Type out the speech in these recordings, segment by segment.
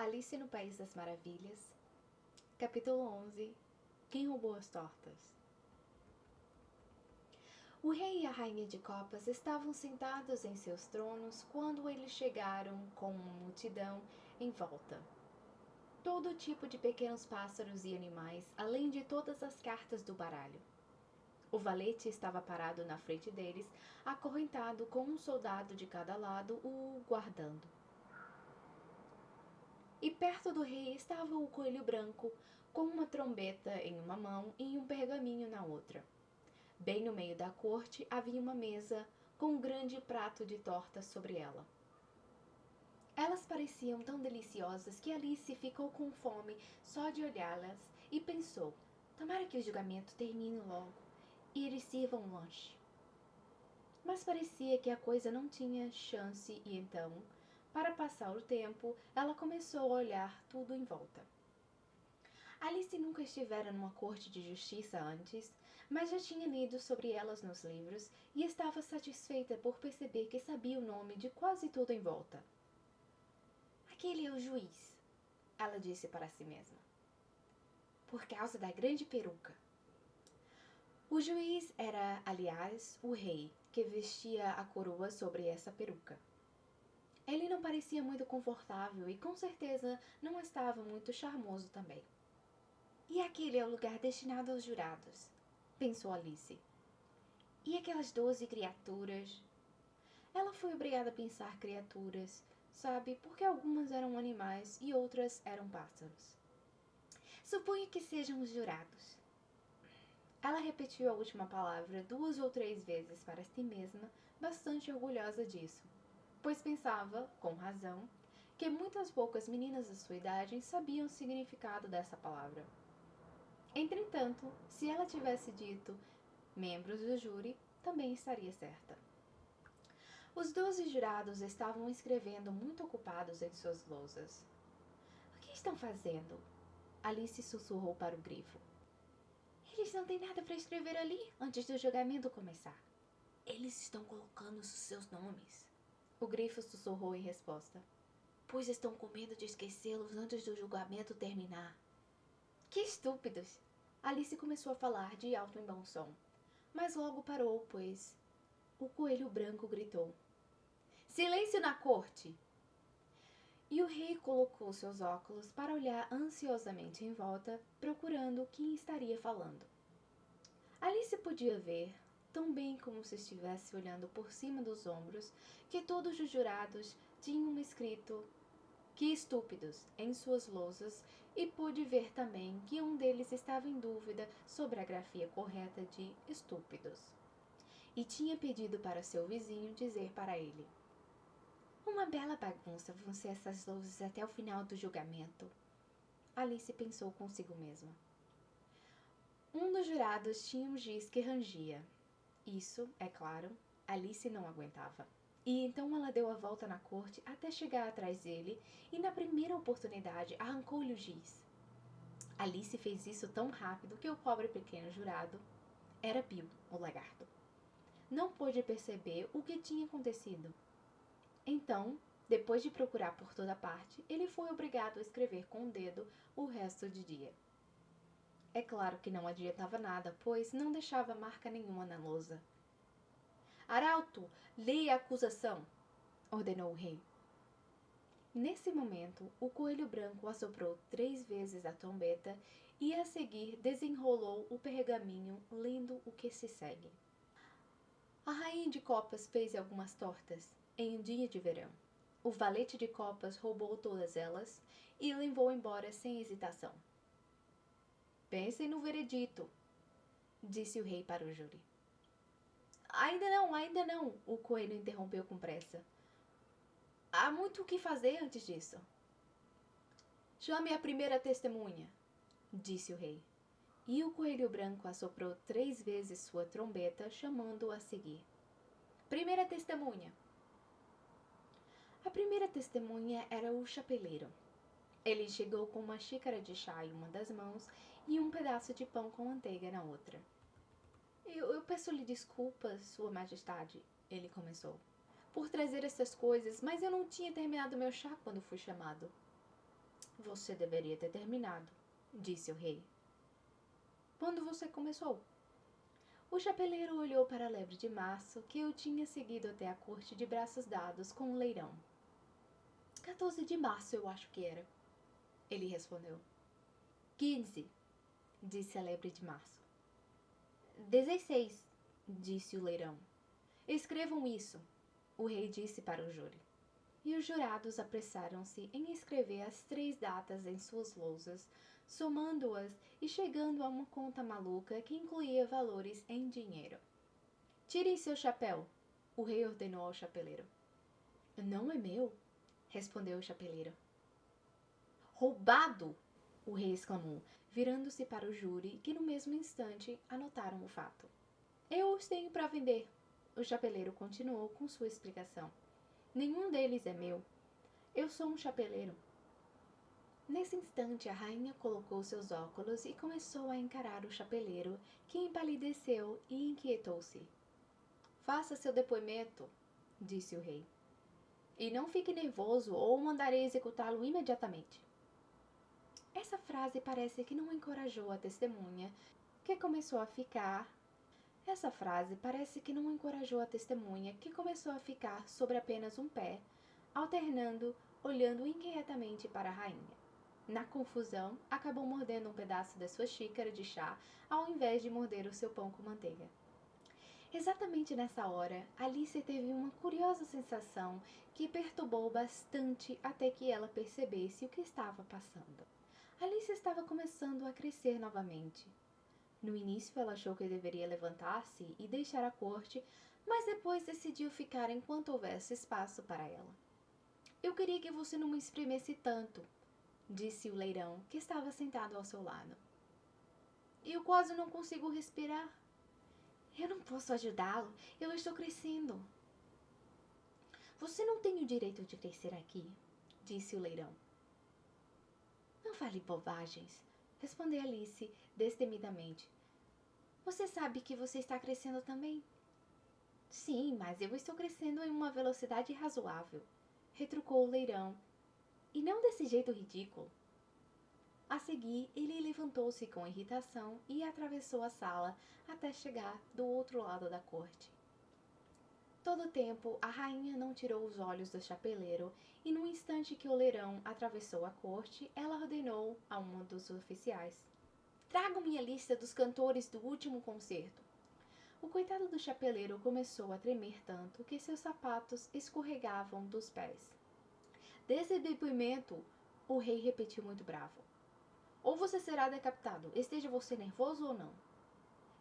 Alice no País das Maravilhas, capítulo 11. Quem roubou as tortas? O rei e a rainha de copas estavam sentados em seus tronos quando eles chegaram com uma multidão em volta. Todo tipo de pequenos pássaros e animais, além de todas as cartas do baralho. O valete estava parado na frente deles, acorrentado com um soldado de cada lado o guardando. E perto do rei estava o coelho branco, com uma trombeta em uma mão e um pergaminho na outra. Bem no meio da corte havia uma mesa com um grande prato de tortas sobre ela. Elas pareciam tão deliciosas que Alice ficou com fome só de olhá-las e pensou: tomara que o julgamento termine logo e eles sirvam um lanche. Mas parecia que a coisa não tinha chance e então, para passar o tempo, ela começou a olhar tudo em volta. Alice nunca estivera numa corte de justiça antes, mas já tinha lido sobre elas nos livros e estava satisfeita por perceber que sabia o nome de quase tudo em volta. Aquele é o juiz, ela disse para si mesma, por causa da grande peruca. O juiz era, aliás, o rei, que vestia a coroa sobre essa peruca. Ele não parecia muito confortável e com certeza não estava muito charmoso também. E aquele é o lugar destinado aos jurados, pensou Alice. E aquelas 12 criaturas? Ela foi obrigada a pensar criaturas, sabe, porque algumas eram animais e outras eram pássaros. Suponho que sejam os jurados. Ela repetiu a última palavra 2 ou 3 vezes para si mesma, bastante orgulhosa disso, pois pensava, com razão, que muitas poucas meninas da sua idade sabiam o significado dessa palavra. Entretanto, se ela tivesse dito membros do júri, também estaria certa. Os 12 jurados estavam escrevendo muito ocupados em suas lousas. O que estão fazendo? Alice sussurrou para o grifo. Eles não têm nada para escrever ali antes do julgamento começar. Eles estão colocando os seus nomes. O grifo sussurrou em resposta. Pois estão com medo de esquecê-los antes do julgamento terminar. Que estúpidos! Alice começou a falar de alto em bom som, mas logo parou, pois o coelho branco gritou. Silêncio na corte! E o rei colocou seus óculos para olhar ansiosamente em volta, procurando quem estaria falando. Alice podia ver, tão bem como se estivesse olhando por cima dos ombros, que todos os jurados tinham escrito "que estúpidos" em suas lousas e pôde ver também que um deles estava em dúvida sobre a grafia correta de estúpidos. E tinha pedido para seu vizinho dizer para ele: uma bela bagunça vão ser essas lousas até o final do julgamento. Alice pensou consigo mesma. Um dos jurados tinha um giz que rangia. Isso, é claro, Alice não aguentava. E então ela deu a volta na corte até chegar atrás dele e na primeira oportunidade arrancou-lhe o giz. Alice fez isso tão rápido que o pobre pequeno jurado era Bill, o lagarto. Não pôde perceber o que tinha acontecido. Então, depois de procurar por toda parte, ele foi obrigado a escrever com o dedo o resto do dia. É claro que não adiantava nada, pois não deixava marca nenhuma na lousa. Arauto, leia a acusação, ordenou o rei. Nesse momento, o coelho branco assoprou 3 vezes a trombeta e a seguir desenrolou o pergaminho, lendo o que se segue. A rainha de copas fez algumas tortas em um dia de verão. O valete de copas roubou todas elas e levou embora sem hesitação. Pensem no veredito, disse o rei para o júri. Ainda não, o coelho interrompeu com pressa. Há muito o que fazer antes disso. Chame a primeira testemunha, disse o rei. E o coelho branco assoprou 3 vezes sua trombeta, chamando-o a seguir. Primeira testemunha. A primeira testemunha era o chapeleiro. Ele chegou com uma xícara de chá em uma das mãos e um pedaço de pão com manteiga na outra. Eu peço-lhe desculpas, Sua Majestade, ele começou, por trazer essas coisas, mas eu não tinha terminado meu chá quando fui chamado. Você deveria ter terminado, disse o rei. Quando você começou? O chapeleiro olhou para a lebre de março, que o tinha seguido até a corte de braços dados com o leirão. 14 de março, eu acho que era. Ele respondeu. 15, disse a lebre de março. 16, disse o leirão. Escrevam isso, o rei disse para o júri. E os jurados apressaram-se em escrever as 3 datas em suas lousas, somando-as e chegando a uma conta maluca que incluía valores em dinheiro. Tirem seu chapéu, o rei ordenou ao chapeleiro. Não é meu, respondeu o chapeleiro. Roubado! O rei exclamou, virando-se para o júri, que no mesmo instante anotaram o fato. Eu os tenho para vender, o chapeleiro continuou com sua explicação. Nenhum deles é meu. Eu sou um chapeleiro. Nesse instante, a rainha colocou seus óculos e começou a encarar o chapeleiro, que empalideceu e inquietou-se. Faça seu depoimento, disse o rei. E não fique nervoso ou mandarei executá-lo imediatamente. Essa frase parece que não encorajou a testemunha, que começou a ficar sobre apenas um pé, alternando, olhando inquietamente para a rainha. Na confusão, acabou mordendo um pedaço da sua xícara de chá, ao invés de morder o seu pão com manteiga. Exatamente nessa hora, Alice teve uma curiosa sensação que perturbou bastante até que ela percebesse o que estava passando. Alice estava começando a crescer novamente. No início, ela achou que deveria levantar-se e deixar a corte, mas depois decidiu ficar enquanto houvesse espaço para ela. Eu queria que você não me espremesse tanto, disse o leirão, que estava sentado ao seu lado. Eu quase não consigo respirar. Eu não posso ajudá-lo, eu estou crescendo. Você não tem o direito de crescer aqui, disse o leirão. Não fale bobagens, respondeu Alice destemidamente. Você sabe que você está crescendo também? Sim, mas eu estou crescendo em uma velocidade razoável, retrucou o leirão, e não desse jeito ridículo. A seguir, ele levantou-se com irritação e atravessou a sala até chegar do outro lado da corte. Todo o tempo, a rainha não tirou os olhos do chapeleiro e no instante que o leirão atravessou a corte, ela ordenou a um dos oficiais. Tragam-me a lista dos cantores do último concerto. O coitado do chapeleiro começou a tremer tanto que seus sapatos escorregavam dos pés. Desse depoimento, o rei repetiu muito bravo. Ou você será decapitado, esteja você nervoso ou não.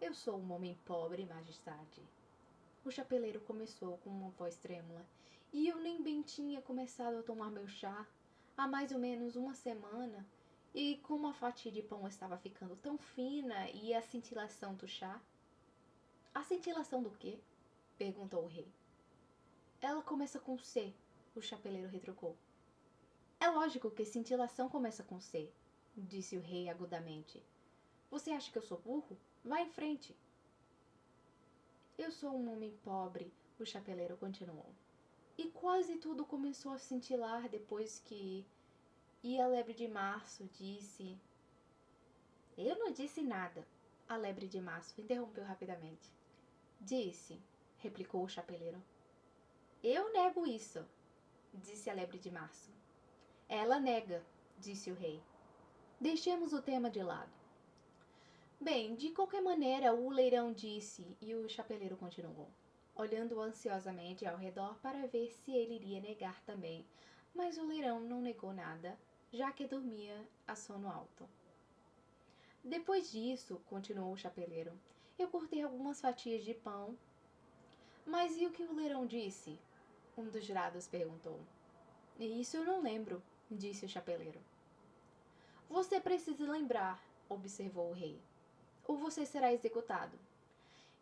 Eu sou um homem pobre, majestade. O chapeleiro começou com uma voz trêmula. E eu nem bem tinha começado a tomar meu chá. Há mais ou menos uma semana. E como a fatia de pão estava ficando tão fina e a cintilação do chá... A cintilação do quê? Perguntou o rei. Ela começa com C, o chapeleiro retrucou. É lógico que cintilação começa com C, disse o rei agudamente. Você acha que eu sou burro? Vá em frente. Eu sou um homem pobre, o chapeleiro continuou. E quase tudo começou a cintilar depois que... E a lebre de março disse... Eu não disse nada, a lebre de março interrompeu rapidamente. Disse, replicou o chapeleiro. Eu nego isso, disse a lebre de março. Ela nega, disse o rei. Deixemos o tema de lado. Bem, de qualquer maneira, o leirão disse e o chapeleiro continuou, olhando ansiosamente ao redor para ver se ele iria negar também, mas o leirão não negou nada, já que dormia a sono alto. Depois disso, continuou o chapeleiro, eu cortei algumas fatias de pão. Mas e o que o leirão disse? Um dos jurados perguntou. Isso eu não lembro, disse o chapeleiro. Você precisa lembrar, observou o rei, ou você será executado.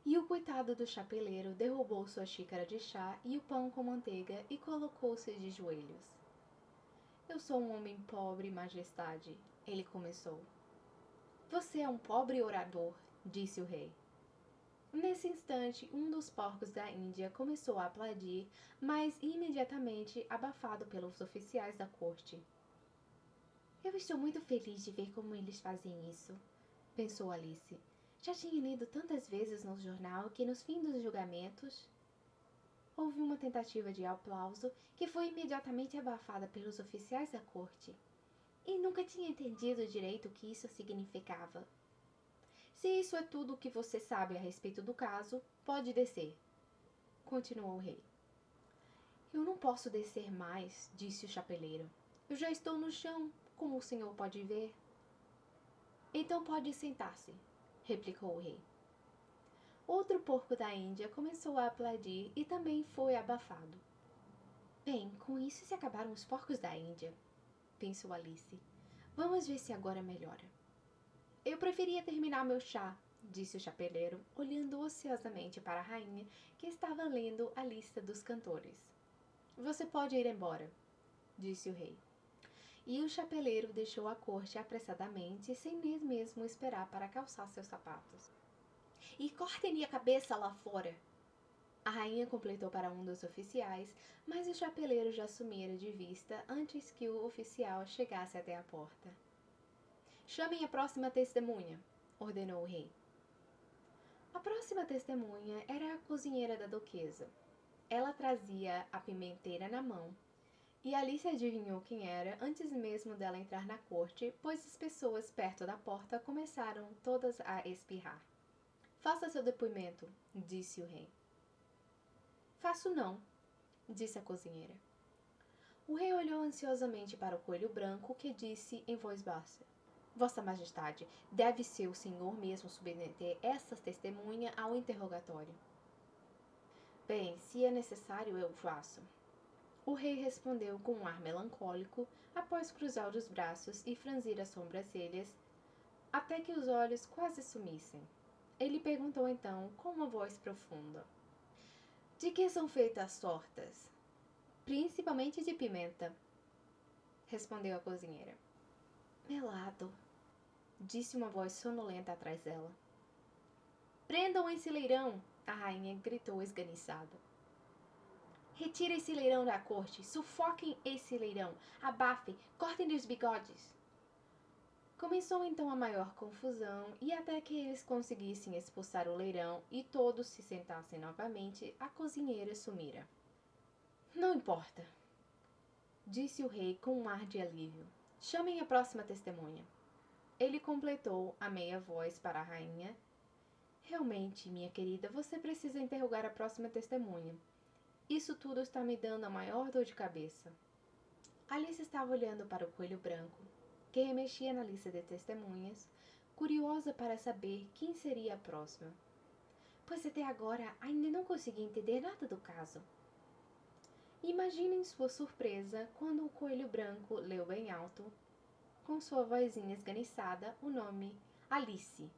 E o coitado do chapeleiro derrubou sua xícara de chá e o pão com manteiga e colocou-se de joelhos. Eu sou um homem pobre, majestade, ele começou. Você é um pobre orador, disse o rei. Nesse instante, um dos porcos da Índia começou a aplaudir, mas imediatamente abafado pelos oficiais da corte. Eu estou muito feliz de ver como eles fazem isso, pensou Alice. Já tinha lido tantas vezes no jornal que nos fins dos julgamentos houve uma tentativa de aplauso que foi imediatamente abafada pelos oficiais da corte. E nunca tinha entendido direito o que isso significava. Se isso é tudo o que você sabe a respeito do caso, pode descer, continuou o rei. Eu não posso descer mais, disse o chapeleiro. Eu já estou no chão, como o senhor pode ver. Então pode sentar-se, replicou o rei. Outro porco da Índia começou a aplaudir e também foi abafado. Bem, com isso se acabaram os porcos da Índia, pensou Alice. Vamos ver se agora melhora. Eu preferia terminar meu chá, disse o chapeleiro, olhando ociosamente para a rainha, que estava lendo a lista dos cantores. Você pode ir embora, disse o rei. E o chapeleiro deixou a corte apressadamente, sem nem mesmo esperar para calçar seus sapatos. E cortem-lhe a cabeça lá fora! A rainha completou para um dos oficiais, mas o chapeleiro já sumira de vista antes que o oficial chegasse até a porta. Chamem a próxima testemunha, ordenou o rei. A próxima testemunha era a cozinheira da duquesa. Ela trazia a pimenteira na mão, e Alice adivinhou quem era antes mesmo dela entrar na corte, pois as pessoas perto da porta começaram todas a espirrar. Faça seu depoimento, disse o rei. Faço não, disse a cozinheira. O rei olhou ansiosamente para o coelho branco, que disse em voz baixa: Vossa Majestade, deve ser o senhor mesmo submeter essa testemunha ao interrogatório. Bem, se é necessário, eu faço. O rei respondeu com um ar melancólico, após cruzar os braços e franzir as sobrancelhas, até que os olhos quase sumissem. Ele perguntou então, com uma voz profunda: De que são feitas as tortas? Principalmente de pimenta, respondeu a cozinheira. Melado, disse uma voz sonolenta atrás dela. Prendam esse leirão! A rainha gritou esganiçada. Retirem esse leirão da corte, sufoquem esse leirão, abafem, cortem-lhe os bigodes. Começou então a maior confusão, e até que eles conseguissem expulsar o leirão e todos se sentassem novamente, a cozinheira sumira. Não importa, disse o rei com um ar de alívio. Chamem a próxima testemunha. Ele completou a meia voz para a rainha. Realmente, minha querida, você precisa interrogar a próxima testemunha. Isso tudo está me dando a maior dor de cabeça. Alice estava olhando para o coelho branco, que remexia na lista de testemunhas, curiosa para saber quem seria a próxima. Pois até agora ainda não consegui entender nada do caso. Imaginem sua surpresa quando o coelho branco leu bem alto, com sua vozinha esganiçada, o nome Alice.